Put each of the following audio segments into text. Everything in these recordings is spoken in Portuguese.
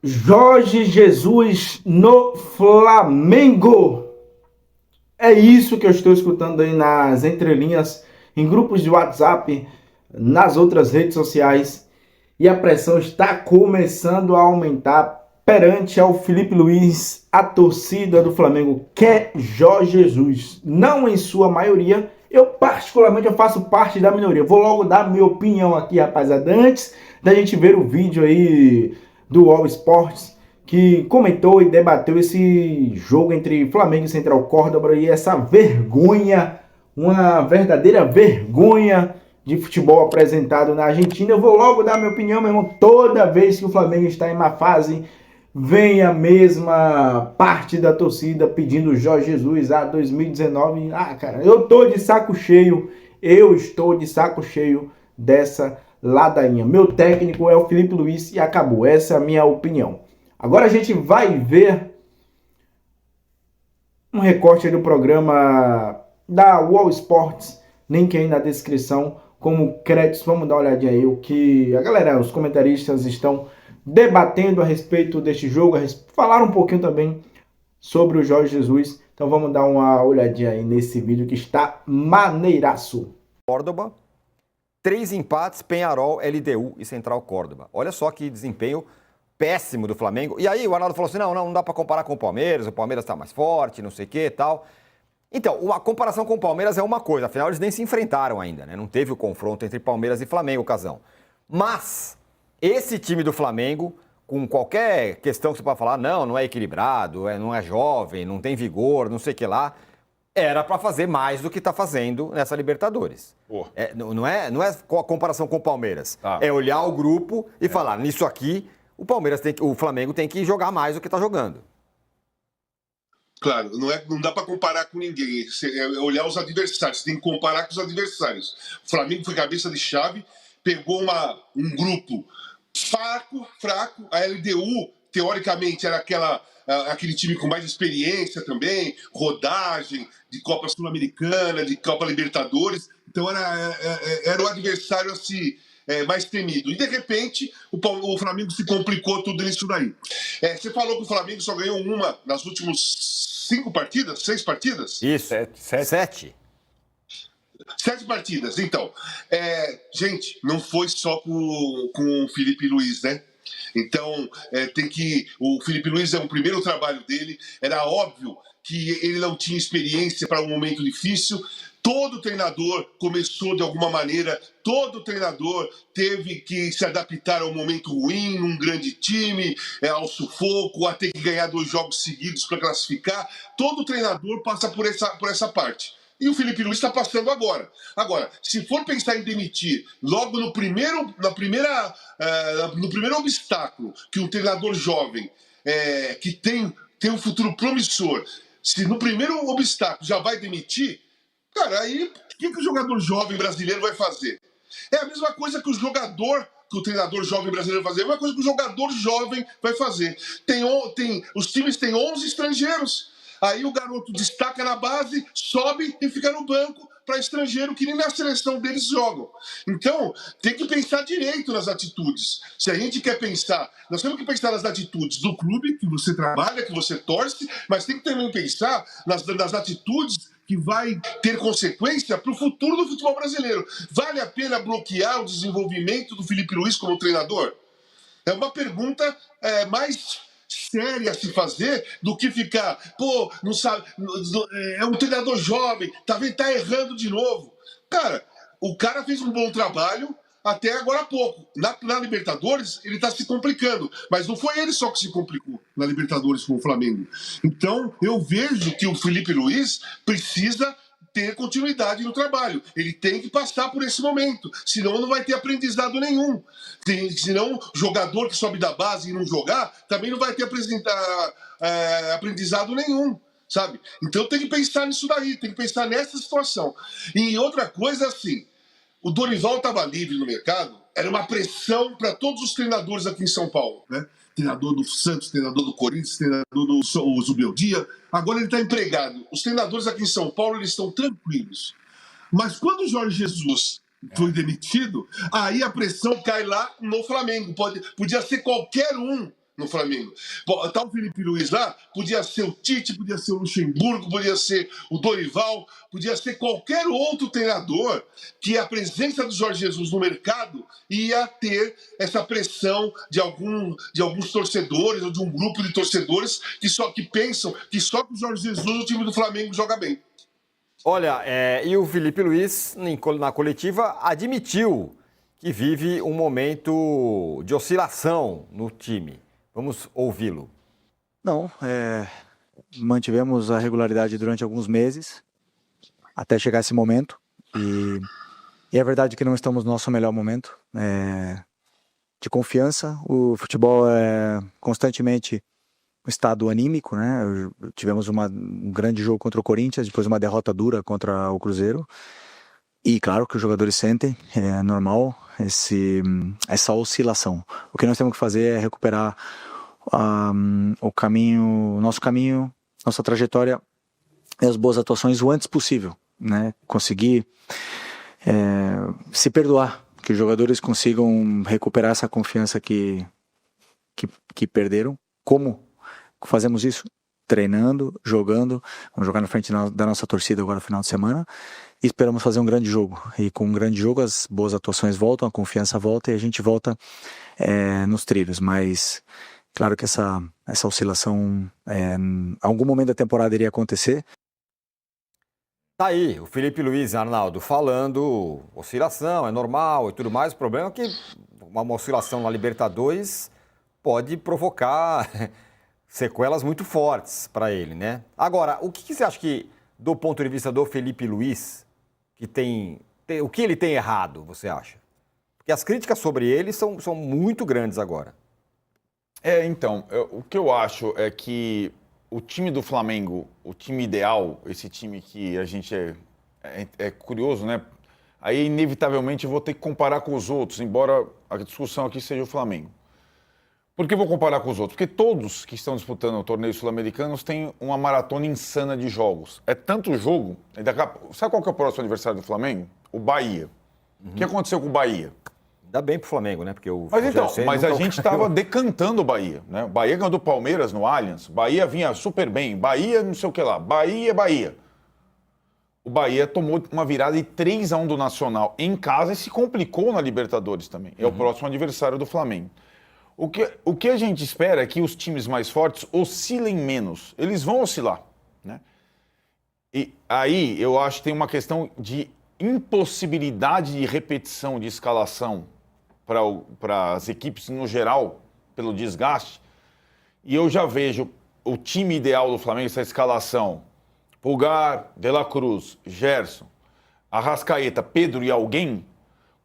Jorge Jesus no Flamengo. É isso que eu estou escutando aí nas entrelinhas, em grupos de WhatsApp, nas outras redes sociais. E a pressão está começando a aumentar perante ao Felipe Luiz. A torcida do Flamengo quer Jorge Jesus. Não em sua maioria. Eu particularmente faço parte da minoria. Vou logo dar minha opinião aqui, rapaziada. Antes da gente ver o vídeo aí do All Sports, que comentou e debateu esse jogo entre Flamengo e Central Córdoba e essa vergonha, uma verdadeira vergonha de futebol apresentado na Argentina. Eu vou logo dar minha opinião, meu irmão. Toda vez que o Flamengo está em má fase, vem a mesma parte da torcida pedindo Jorge Jesus a 2019. Cara, eu tô de saco cheio. Eu estou de saco cheio dessa ladainha. Meu técnico é o Felipe Luiz e acabou. Essa é a minha opinião. Agora a gente vai ver um recorte do programa da All Sports, link aí na descrição como créditos. Vamos dar uma olhadinha aí o que a galera, os comentaristas estão debatendo a respeito deste jogo, falaram um pouquinho também sobre o Jorge Jesus. Então vamos dar uma olhadinha aí nesse vídeo que está maneiraço. Córdoba, 3 empates, Peñarol, LDU e Central Córdoba. Olha só que desempenho péssimo do Flamengo. E aí o Arnaldo falou assim, não dá para comparar com o Palmeiras está mais forte, não sei o que e tal. Então, uma comparação com o Palmeiras é uma coisa, afinal eles nem se enfrentaram ainda, né? Não teve o confronto entre Palmeiras e Flamengo, ocasião. Mas, esse time do Flamengo, com qualquer questão que você pode falar, não é equilibrado, não é jovem, não tem vigor, não sei o que lá, era para fazer mais do que está fazendo nessa Libertadores. Não é a comparação com o Palmeiras. É olhar o grupo e falar, nisso aqui, o Flamengo tem que jogar mais do que está jogando. Claro, não dá para comparar com ninguém. É olhar os adversários, você tem que comparar com os adversários. O Flamengo foi cabeça de chave, pegou um grupo fraco. A LDU, teoricamente, era aquele time com mais experiência também, rodagem de Copa Sul-Americana, de Copa Libertadores. Então era o adversário assim, mais temido. E, de repente, o Flamengo se complicou tudo nisso daí. Você falou que o Flamengo só ganhou uma nas últimas 6 partidas? Isso, 7. 7 partidas. Então, gente, não foi só com o Felipe Luiz, né? Então, o Felipe Luiz é o primeiro trabalho dele. Era óbvio que ele não tinha experiência para um momento difícil. Todo treinador começou de alguma maneira, todo treinador teve que se adaptar a um momento ruim, num grande time, ao sufoco, a ter que ganhar 2 jogos seguidos para classificar. Todo treinador passa por essa parte. E o Felipe Luiz está passando agora. Agora, se for pensar em demitir logo no primeiro obstáculo que um treinador jovem que tem um futuro promissor, se no primeiro obstáculo já vai demitir, cara, aí o que o jogador jovem brasileiro vai fazer? É a mesma coisa que o treinador jovem brasileiro vai fazer, é a mesma coisa que o jogador jovem vai fazer. Os times têm 11 estrangeiros. Aí o garoto destaca na base, sobe e fica no banco para estrangeiro que nem na seleção deles jogam. Então, tem que pensar direito nas atitudes. Se a gente quer pensar, nós temos que pensar nas atitudes do clube que você trabalha, que você torce, mas tem que também pensar nas atitudes que vai ter consequência para o futuro do futebol brasileiro. Vale a pena bloquear o desenvolvimento do Felipe Luiz como treinador? É uma pergunta mais séria a se fazer do que ficar, não sabe, é um treinador jovem, tá errando de novo. Cara, o cara fez um bom trabalho até agora há pouco. Na Libertadores, ele tá se complicando, mas não foi ele só que se complicou na Libertadores com o Flamengo. Então, eu vejo que o Felipe Luiz precisa ter continuidade no trabalho. Ele tem que passar por esse momento, senão não vai ter aprendizado nenhum. Senão, jogador que sobe da base e não jogar, também não vai ter aprendizado nenhum, sabe? Então tem que pensar nisso daí, tem que pensar nessa situação. E outra coisa assim, o Dorival estava livre no mercado, era uma pressão para todos os treinadores aqui em São Paulo, né? Treinador do Santos, treinador do Corinthians, treinador do Zubeldia. Agora ele está empregado. Os treinadores aqui em São Paulo, eles estão tranquilos. Mas quando o Jorge Jesus foi demitido, aí a pressão cai lá no Flamengo. Podia ser qualquer um no Flamengo. Bom, tá o Felipe Luiz lá, podia ser o Tite, podia ser o Luxemburgo, podia ser o Dorival, podia ser qualquer outro treinador que a presença do Jorge Jesus no mercado ia ter essa pressão de alguns torcedores ou de um grupo de torcedores que pensam que só com o Jorge Jesus o time do Flamengo joga bem. Olha, e o Felipe Luiz, na coletiva, admitiu que vive um momento de oscilação no time. Vamos ouvi-lo. Não, mantivemos a regularidade durante alguns meses, até chegar esse momento. E é verdade que não estamos no nosso melhor momento de confiança. O futebol é constantemente um estado anímico, né? Tivemos um grande jogo contra o Corinthians, depois uma derrota dura contra o Cruzeiro. E claro que os jogadores sentem, é normal essa oscilação. O que nós temos que fazer é recuperar nosso caminho, nossa trajetória e as boas atuações o antes possível, né? Conseguir se perdoar, que os jogadores consigam recuperar essa confiança que perderam. Como fazemos isso? Treinando, jogando. Vamos jogar na frente da nossa torcida agora no final de semana. E esperamos fazer um grande jogo. E com um grande jogo as boas atuações voltam, a confiança volta e a gente volta nos trilhos. Mas claro que essa oscilação em algum momento da temporada iria acontecer. Tá aí o Felipe Luiz, Arnaldo, falando oscilação, é normal e tudo mais. O problema é que uma oscilação na Libertadores pode provocar sequelas muito fortes para ele, né? Agora, o que você acha que, do ponto de vista do Felipe Luiz, o que ele tem errado, você acha? Porque as críticas sobre ele são muito grandes agora. O que eu acho é que o time do Flamengo, o time ideal, esse time que a gente é curioso, né? Aí, inevitavelmente, eu vou ter que comparar com os outros, embora a discussão aqui seja o Flamengo. Por que eu vou comparar com os outros? Porque todos que estão disputando torneios sul-americanos têm uma maratona insana de jogos. É tanto jogo... Sabe qual que é o próximo adversário do Flamengo? O Bahia. O que aconteceu com o Bahia? Ainda bem pro Flamengo, né? Porque Mas a gente estava decantando o Bahia, né? O Bahia ganhou do Palmeiras no Allianz. Bahia vinha super bem. Bahia não sei o que lá. Bahia. O Bahia tomou uma virada de 3-1 do Nacional em casa e se complicou na Libertadores também. É o próximo adversário do Flamengo. O que a gente espera é que os times mais fortes oscilem menos. Eles vão oscilar, né? E aí eu acho que tem uma questão de impossibilidade de repetição de escalação para as equipes no geral, pelo desgaste. E eu já vejo o time ideal do Flamengo, essa escalação: Pulgar, De La Cruz, Gerson, Arrascaeta, Pedro e alguém,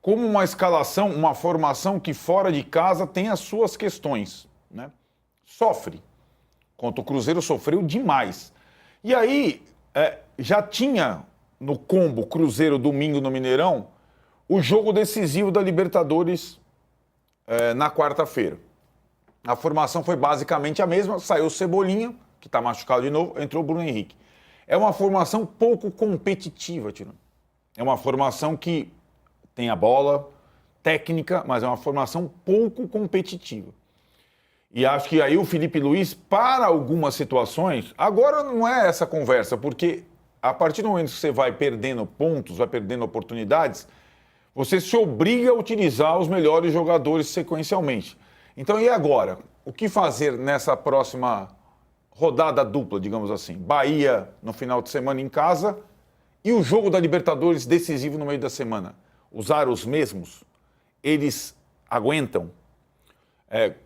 como uma escalação, uma formação que fora de casa tem as suas questões, né? Sofre. Contra o Cruzeiro sofreu demais. E aí, já tinha no combo Cruzeiro domingo no Mineirão o jogo decisivo da Libertadores na quarta-feira. A formação foi basicamente a mesma, saiu o Cebolinha, que está machucado de novo, entrou o Bruno Henrique. É uma formação pouco competitiva, Tirano. É uma formação que tem a bola, técnica, mas é uma formação pouco competitiva. E acho que aí o Felipe Luiz, para algumas situações, agora não é essa conversa, porque a partir do momento que você vai perdendo pontos, vai perdendo oportunidades, você se obriga a utilizar os melhores jogadores sequencialmente. Então, e agora? O que fazer nessa próxima rodada dupla, digamos assim? Bahia no final de semana em casa e o jogo da Libertadores decisivo no meio da semana. Usar os mesmos? Eles aguentam?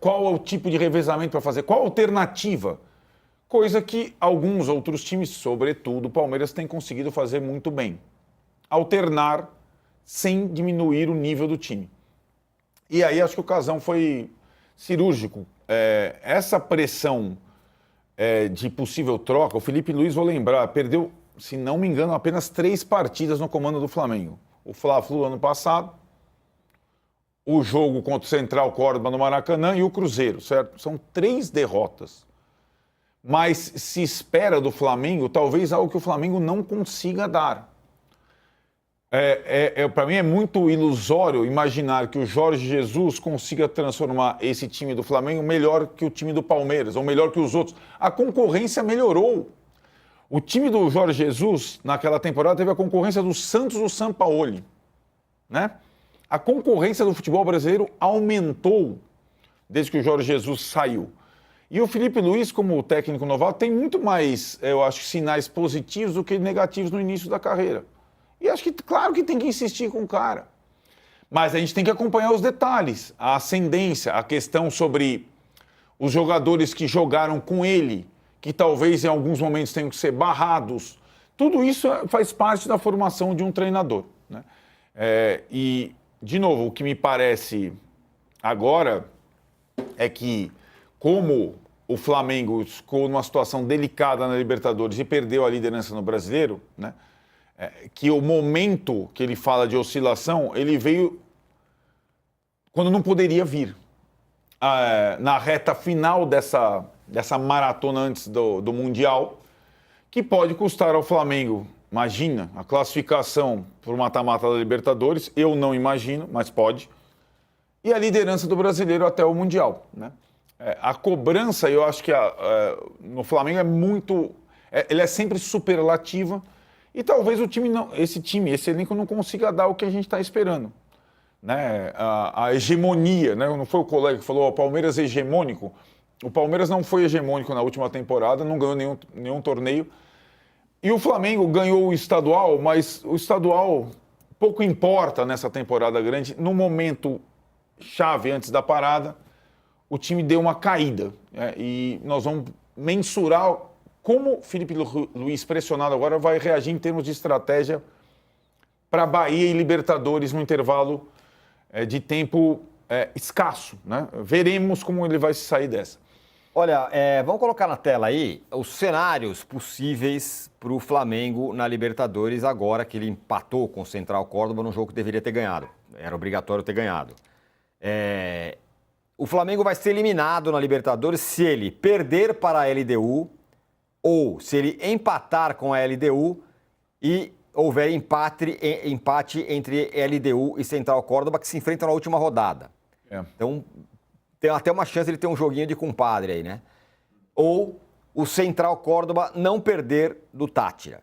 Qual é o tipo de revezamento para fazer? Qual a alternativa? Coisa que alguns outros times, sobretudo o Palmeiras, têm conseguido fazer muito bem. Alternar sem diminuir o nível do time. E aí acho que o Casão foi cirúrgico. Essa pressão de possível troca, o Felipe Luiz, vou lembrar, perdeu, se não me engano, apenas 3 partidas no comando do Flamengo. O Fla-Flu ano passado, o jogo contra o Central Córdoba no Maracanã e o Cruzeiro, certo? São 3 derrotas. Mas se espera do Flamengo, talvez algo que o Flamengo não consiga dar. Para mim é muito ilusório imaginar que o Jorge Jesus consiga transformar esse time do Flamengo melhor que o time do Palmeiras, ou melhor que os outros. A concorrência melhorou. O time do Jorge Jesus, naquela temporada, teve a concorrência do Santos do Sampaoli, né? A concorrência do futebol brasileiro aumentou desde que o Jorge Jesus saiu. E o Felipe Luiz, como técnico novato, tem muito mais, eu acho, sinais positivos do que negativos no início da carreira. E acho que, claro que tem que insistir com o cara. Mas a gente tem que acompanhar os detalhes, a ascendência, a questão sobre os jogadores que jogaram com ele, que talvez em alguns momentos tenham que ser barrados. Tudo isso faz parte da formação de um treinador, né? E, de novo, o que me parece agora é que, como o Flamengo ficou numa situação delicada na Libertadores e perdeu a liderança no Brasileiro, né? Que o momento que ele fala de oscilação, ele veio quando não poderia vir. Na reta final dessa maratona antes do Mundial, que pode custar ao Flamengo, imagina, a classificação para o mata-mata da Libertadores, eu não imagino, mas pode, e a liderança do Brasileiro até o Mundial, né? A cobrança, eu acho que no Flamengo é muito... ele é sempre superlativa, e talvez o time não, esse elenco não consiga dar o que a gente está esperando, né? A hegemonia, né? Não foi o colega que falou, o Palmeiras é hegemônico. O Palmeiras não foi hegemônico na última temporada, não ganhou nenhum torneio. E o Flamengo ganhou o estadual, mas o estadual pouco importa nessa temporada grande. No momento chave antes da parada, o time deu uma caída, né? E nós vamos mensurar como o Felipe Luiz, pressionado agora, vai reagir em termos de estratégia para Bahia e Libertadores no intervalo de tempo escasso, né? Veremos como ele vai se sair dessa. Olha, vamos colocar na tela aí os cenários possíveis para o Flamengo na Libertadores agora que ele empatou com o Central Córdoba num jogo que deveria ter ganhado. Era obrigatório ter ganhado. O Flamengo vai ser eliminado na Libertadores se ele perder para a LDU ou se ele empatar com a LDU e houver empate entre LDU e Central Córdoba, que se enfrentam na última rodada. Então, tem até uma chance de ele ter um joguinho de compadre aí, né? Ou o Central Córdoba não perder do Táchira.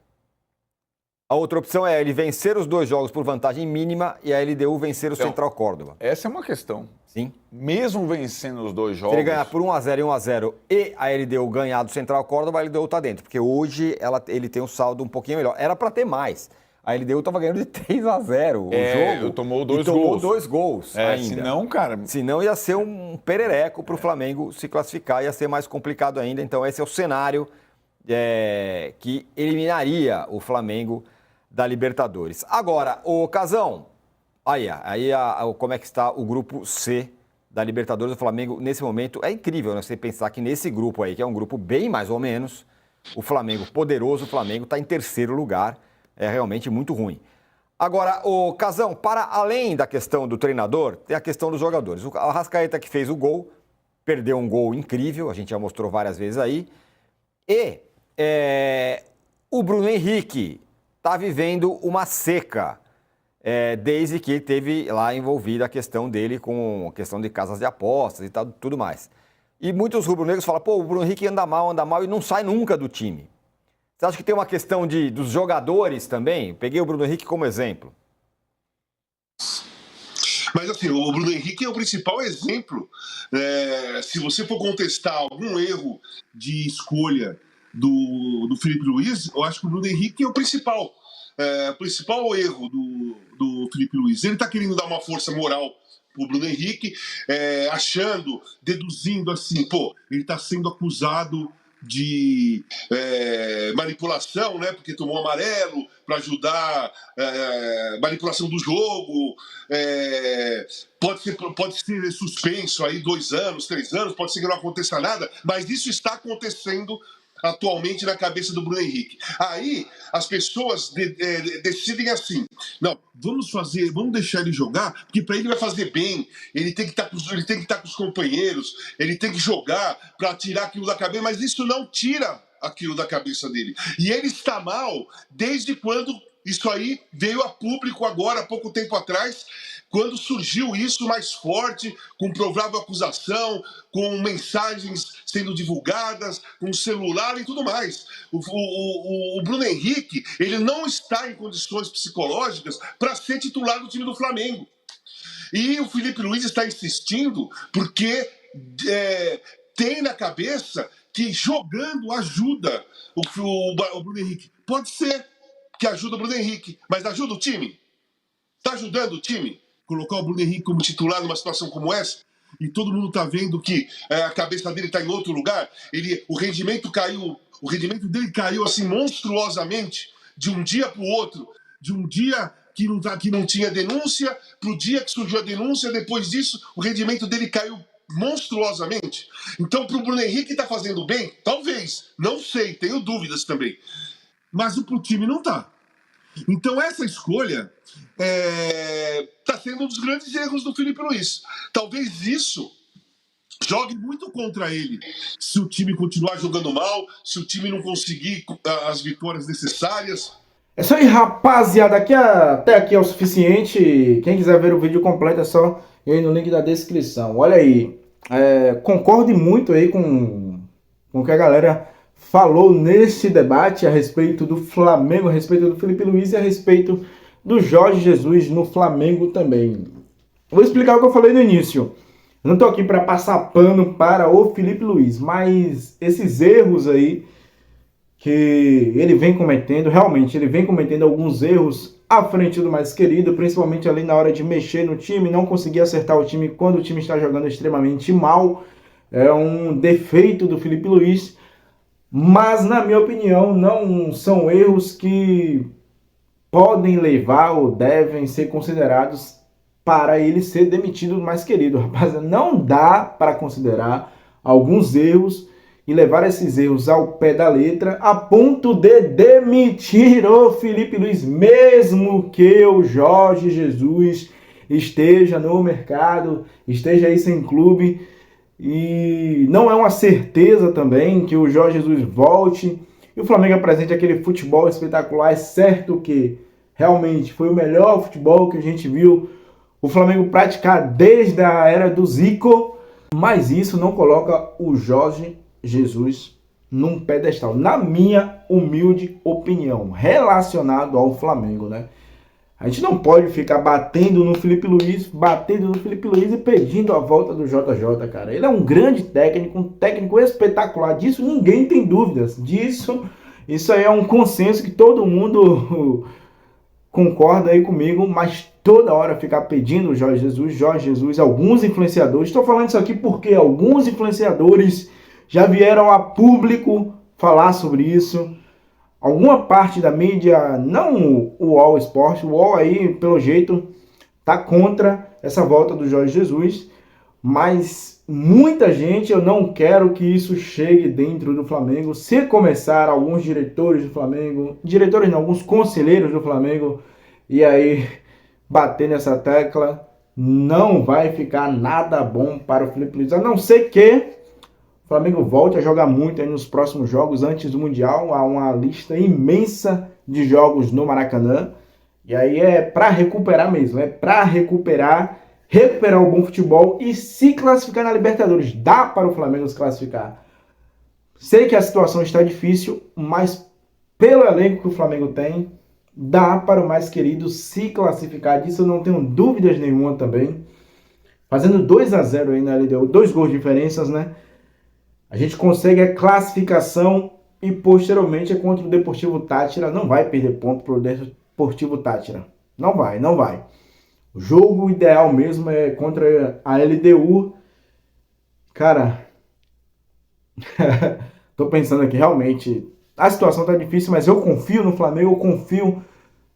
A outra opção é ele vencer os 2 jogos por vantagem mínima e a LDU vencer o Central Córdoba. Essa é uma questão. Sim. Mesmo vencendo os 2 jogos... Se ele ganhar por 1-0 e 1-0 e a LDU ganhar do Central Córdoba, a LDU tá dentro. Porque hoje ele tem um saldo um pouquinho melhor. Era para ter mais. A LDU estava ganhando de 3-0 o jogo. Tomou 2 gols. Tomou 2 gols ainda. Senão, cara... Senão ia ser um perereco para o Flamengo se classificar, ia ser mais complicado ainda. Então esse é o cenário que eliminaria o Flamengo da Libertadores. Agora, o Casão, como é que está o grupo C da Libertadores do Flamengo nesse momento? É incrível, né? Você pensar que nesse grupo aí, que é um grupo bem mais ou menos, o Flamengo, poderoso Flamengo, está em 3º lugar. É realmente muito ruim. Agora, o Casão, para além da questão do treinador, tem a questão dos jogadores. O Arrascaeta que fez o gol, perdeu um gol incrível, a gente já mostrou várias vezes aí. E o Bruno Henrique está vivendo uma seca, desde que teve lá envolvida a questão dele com a questão de casas de apostas e tal, tudo mais. E muitos rubro-negros falam, o Bruno Henrique anda mal e não sai nunca do time. Você acha que tem uma questão dos jogadores também? Peguei o Bruno Henrique como exemplo. Mas assim, o Bruno Henrique é o principal exemplo. Se você for contestar algum erro de escolha do Felipe Luiz, eu acho que o Bruno Henrique é o principal erro do Felipe Luiz. Ele está querendo dar uma força moral pro Bruno Henrique, deduzindo assim, ele está sendo acusado de manipulação, né? Porque tomou amarelo para ajudar manipulação do jogo, pode ser suspenso aí 2 anos, 3 anos, pode ser que não aconteça nada, mas isso está acontecendo atualmente na cabeça do Bruno Henrique. Aí as pessoas decidem assim, não, vamos deixar ele jogar, porque para ele vai fazer bem, ele tem que estar com os companheiros, ele tem que jogar para tirar aquilo da cabeça, mas isso não tira aquilo da cabeça dele. E ele está mal desde quando Isso aí veio a público agora, há pouco tempo atrás, quando surgiu isso mais forte, com provável acusação, com mensagens sendo divulgadas, com celular e tudo mais. O Bruno Henrique, ele não está em condições psicológicas para ser titular do time do Flamengo. E o Felipe Luiz está insistindo porque tem na cabeça que jogando ajuda o Bruno Henrique. Pode ser que ajuda o Bruno Henrique, mas ajuda o time? Está ajudando o time? Colocar o Bruno Henrique como titular numa situação como essa? E todo mundo está vendo que a cabeça dele está em outro lugar? O rendimento dele caiu assim monstruosamente, de um dia para o outro, de um dia que não tinha denúncia, para o dia que surgiu a denúncia, depois disso o rendimento dele caiu monstruosamente. Então, para o Bruno Henrique está fazendo bem? Talvez, não sei, tenho dúvidas também. Mas para o time não está. Então, essa escolha está sendo um dos grandes erros do Felipe Luiz. Talvez isso jogue muito contra ele, se o time continuar jogando mal, se o time não conseguir as vitórias necessárias. É isso aí, rapaziada. Até aqui é o suficiente. Quem quiser ver o vídeo completo é só ir no link da descrição. Olha aí, concorde muito aí com o que a galera falou nesse debate a respeito do Flamengo, a respeito do Felipe Luiz e a respeito do Jorge Jesus no Flamengo também. Vou explicar o que eu falei no início. Eu não tô aqui para passar pano para o Felipe Luiz, mas esses erros aí que ele vem cometendo, realmente ele vem cometendo alguns erros à frente do mais querido, principalmente ali na hora de mexer no time, não conseguir acertar o time quando o time está jogando extremamente mal. É um defeito do Felipe Luiz, mas na minha opinião não são erros que podem levar ou devem ser considerados para ele ser demitido do mais querido. Rapaz, não dá para considerar alguns erros e levar esses erros ao pé da letra a ponto de demitir o Felipe Luiz, mesmo que o Jorge Jesus esteja no mercado, esteja aí sem clube, e não é uma certeza também que o Jorge Jesus volte e o Flamengo apresente aquele futebol espetacular. É certo que realmente foi o melhor futebol que a gente viu o Flamengo praticar desde a era do Zico, mas isso não coloca o Jorge Jesus num pedestal, na minha humilde opinião, relacionado ao Flamengo, né? A gente não pode ficar batendo no Felipe Luiz e pedindo a volta do JJ, cara. Ele é um grande técnico, um técnico espetacular, disso ninguém tem dúvidas, isso aí é um consenso que todo mundo concorda aí comigo, mas toda hora ficar pedindo o Jorge Jesus, alguns influenciadores, estou falando isso aqui porque alguns influenciadores já vieram a público falar sobre isso. Alguma parte da mídia, não o UOL Esporte, o UOL aí, pelo jeito, tá contra essa volta do Jorge Jesus, mas muita gente, eu não quero que isso chegue dentro do Flamengo. Se começar alguns diretores do Flamengo, alguns conselheiros do Flamengo, e aí bater nessa tecla, não vai ficar nada bom para o Felipe Luiz, a não ser que o Flamengo volte a jogar muito aí nos próximos jogos antes do Mundial. Há uma lista imensa de jogos no Maracanã. E aí é para recuperar mesmo. É para recuperar o bom futebol e se classificar na Libertadores. Dá para o Flamengo se classificar. Sei que a situação está difícil, mas pelo elenco que o Flamengo tem, dá para o mais querido se classificar. Disso eu não tenho dúvidas nenhuma também. Fazendo 2-0 aí na LDU, 2 gols de diferenças, né? A gente consegue a classificação e posteriormente é contra o Deportivo Táchira. Não vai perder ponto para o Deportivo Táchira. Não vai. O jogo ideal mesmo é contra a LDU. Cara, tô pensando aqui, realmente, a situação tá difícil, mas eu confio no Flamengo, eu confio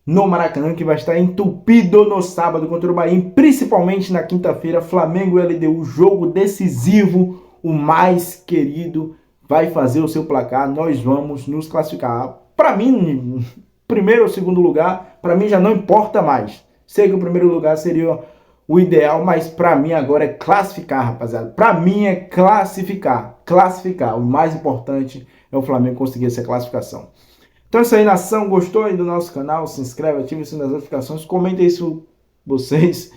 no Maracanã, que vai estar entupido no sábado contra o Bahia, principalmente na quinta-feira, Flamengo e LDU, jogo decisivo. O mais querido vai fazer o seu placar, nós vamos nos classificar. Para mim, primeiro ou segundo lugar, para mim já não importa mais. Sei que o primeiro lugar seria o ideal, mas para mim agora é classificar, rapaziada. Para mim é classificar. O mais importante é o Flamengo conseguir essa classificação. Então é isso aí, nação. Gostou aí do nosso canal? Se inscreve, ative o sininho das notificações. Comentem aí se vocês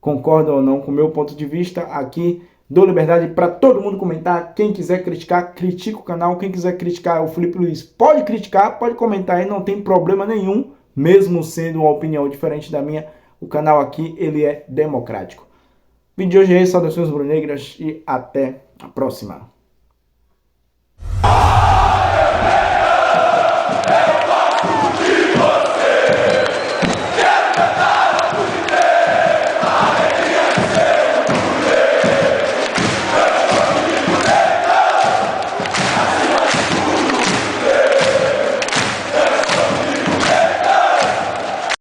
concordam ou não com o meu ponto de vista. Aqui dou liberdade para todo mundo comentar. Quem quiser criticar, critica o canal. Quem quiser criticar o Felipe Luiz, pode criticar, pode comentar aí, não tem problema nenhum. Mesmo sendo uma opinião diferente da minha, o canal aqui ele é democrático. O vídeo de hoje é esse, saudações rubro-negras e até a próxima.